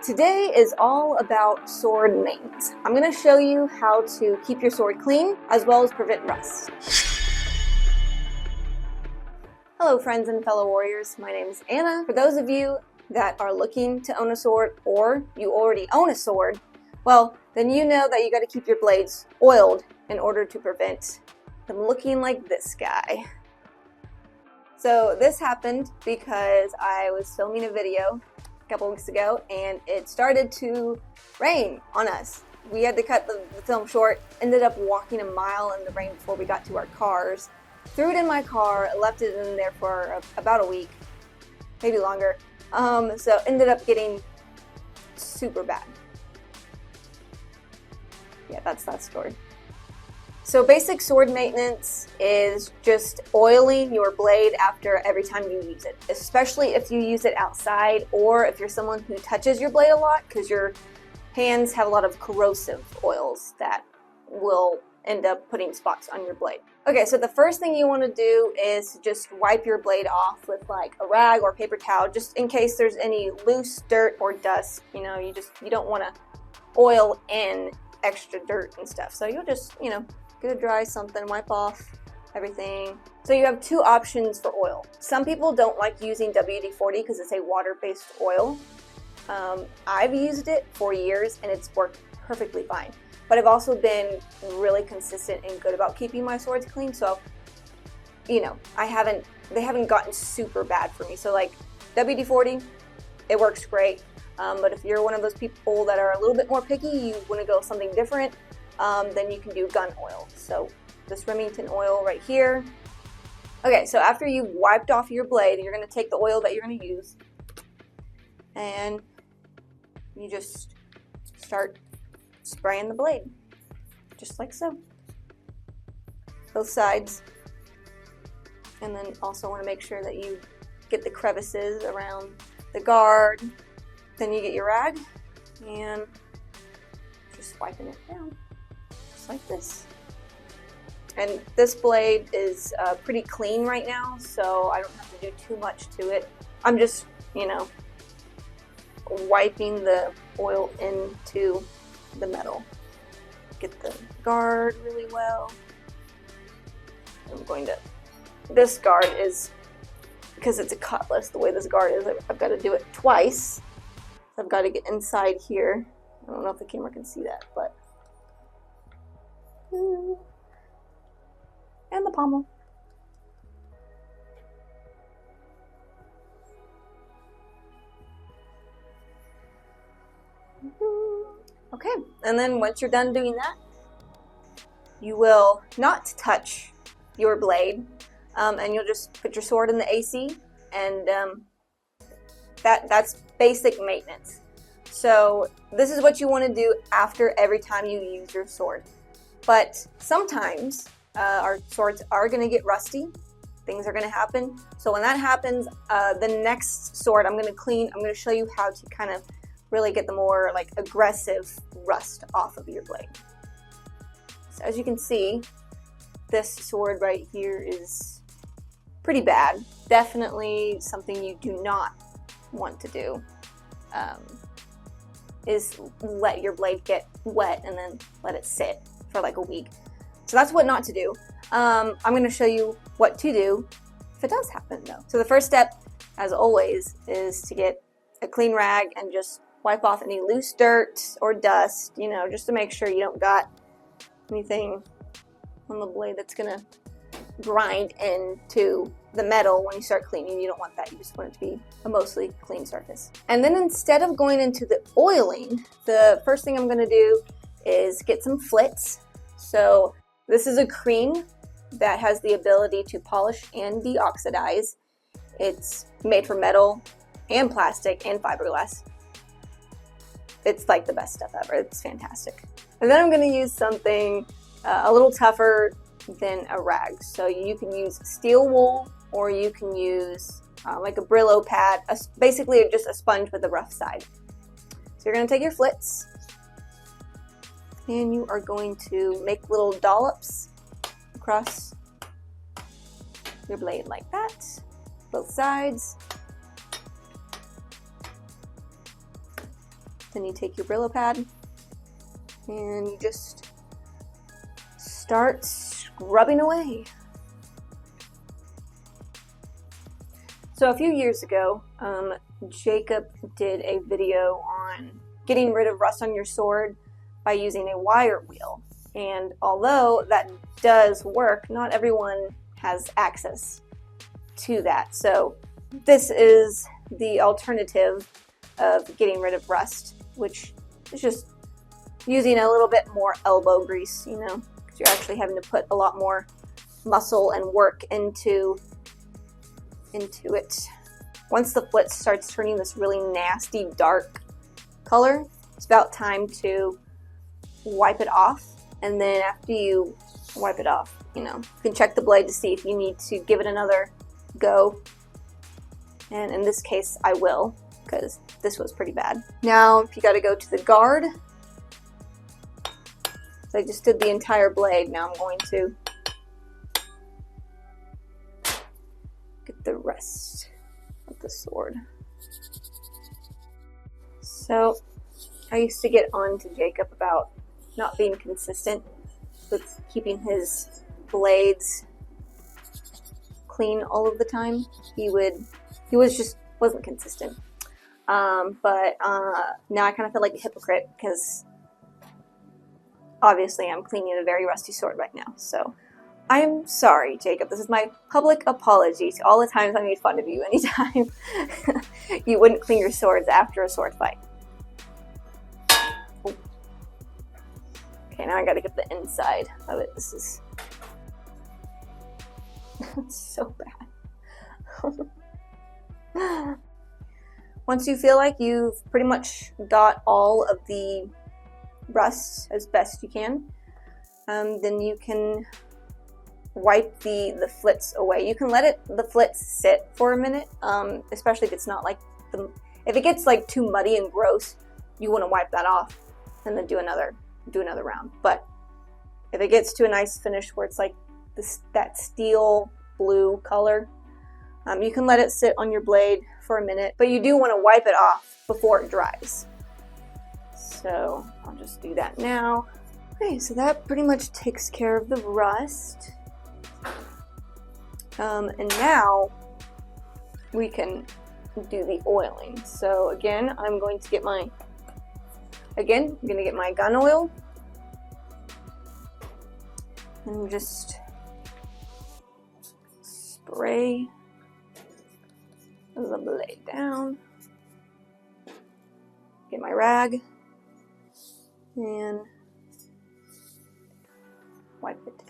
Today is all about sword maintenance. I'm going to show you how to keep your sword clean as well as prevent rust. Hello friends and fellow warriors, my name is Anna. For those of you that are looking to own a sword or you already own a sword, well, then you know that you got to keep your blades oiled in order to prevent them looking like this guy. So this happened because I was filming a video a couple weeks ago and it started to rain on us. We had to cut the film short, ended up walking a mile in the rain before we got to our cars. Threw it in my car, left it in there for about a week, maybe longer. So ended up getting super bad. Yeah, that's that story. So basic sword maintenance is just oiling your blade after every time you use it, especially if you use it outside or if you're someone who touches your blade a lot, because your hands have a lot of corrosive oils that will end up putting spots on your blade. Okay, so the first thing you want to do is just wipe your blade off with like a rag or paper towel, just in case there's any loose dirt or dust. You know, you don't want to oil in extra dirt and stuff. So you'll just, get a dry something, wipe off everything. So you have two options for oil. Some people don't like using WD-40 because it's a water-based oil. I've used it for years and it's worked perfectly fine. But I've also been really consistent and good about keeping my swords clean. So, they haven't gotten super bad for me. So like WD-40, it works great. But if you're one of those people that are a little bit more picky, you want to go something different, then you can do gun oil. So this Remington oil right here. Okay, so after you've wiped off your blade, you're going to take the oil that you're going to use and you just start spraying the blade, just like so. Both sides. And then also want to make sure that you get the crevices around the guard. Then you get your rag and just wiping it down, just like this. And this blade is pretty clean right now, so I don't have to do too much to it. I'm just, wiping the oil into the metal. Get the guard really well. This guard is, because it's a cutlass, the way this guard is, I've got to do it twice. I've got to get inside here. I don't know if the camera can see that, but. And the pommel. Okay, and then once you're done doing that, you will not touch your blade, and you'll just put your sword in the AC, and that's basic maintenance. So this is what you want to do after every time you use your sword. But sometimes our swords are going to get rusty. Things are going to happen. So when that happens, the next sword I'm going to show you how to kind of really get the more like aggressive rust off of your blade. So as you can see, this sword right here is pretty bad. Definitely something you do not want to do is let your blade get wet and then let it sit for like a week. So that's what not to do. I'm going to show you what to do if it does happen though. So the first step, as always, is to get a clean rag and just wipe off any loose dirt or dust, just to make sure you don't got anything on the blade that's going to grind into the metal when you start cleaning. You don't want that. You just want it to be a mostly clean surface. And then instead of going into the oiling, the first thing I'm going to do is get some flits. So this is a cream that has the ability to polish and deoxidize. It's made from metal and plastic and fiberglass. It's like the best stuff ever. It's fantastic. And then I'm going to use something a little tougher than a rag. So you can use steel wool or you can use like a Brillo pad, basically just a sponge with a rough side. So you're going to take your flits and you are going to make little dollops across your blade like that, both sides. Then you take your Brillo pad and you just start scrubbing away. So a few years ago, Jacob did a video on getting rid of rust on your sword by using a wire wheel. And although that does work, not everyone has access to that. So this is the alternative of getting rid of rust, which is just using a little bit more elbow grease, you know, because you're actually having to put a lot more muscle and work into it. Once the flit starts turning this really nasty dark color, it's about time to wipe it off. And then after you wipe it off, you know, you can check the blade to see if you need to give it another go. And in this case, I will, because this was pretty bad. Now, if you got to go to the guard, so I just did the entire blade. Now I'm going to get the rest of the sword. So I used to get on to Jacob about not being consistent with keeping his blades clean all of the time. He wasn't consistent. But now I kind of feel like a hypocrite because obviously I'm cleaning a very rusty sword right now. So I'm sorry, Jacob. This is my public apology to all the times I made fun of you anytime you wouldn't clean your swords after a sword fight. Ooh. Okay, now I gotta get the inside of it. This is so bad. Once you feel like you've pretty much got all of the rust as best you can, then you can wipe the flits away. You can let the flits sit for a minute, especially if it's not like if it gets like too muddy and gross, you want to wipe that off and then do another round. But if it gets to a nice finish where it's like that steel blue color, you can let it sit on your blade for a minute, but you do want to wipe it off before it dries. So I'll just do that now. Okay, so that pretty much takes care of the rust. And now we can do the oiling. So again, I'm going to get my gun oil and just spray the blade down. Get my rag and wipe it down.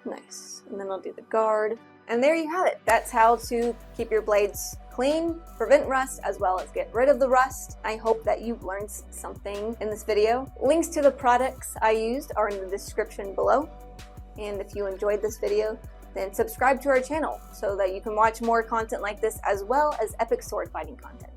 Nice. And then I'll do the guard. And there you have it. That's how to keep your blades clean, prevent rust, as well as get rid of the rust. I hope that you've learned something in this video. Links to the products I used are in the description below. And if you enjoyed this video, then subscribe to our channel so that you can watch more content like this as well as epic sword fighting content.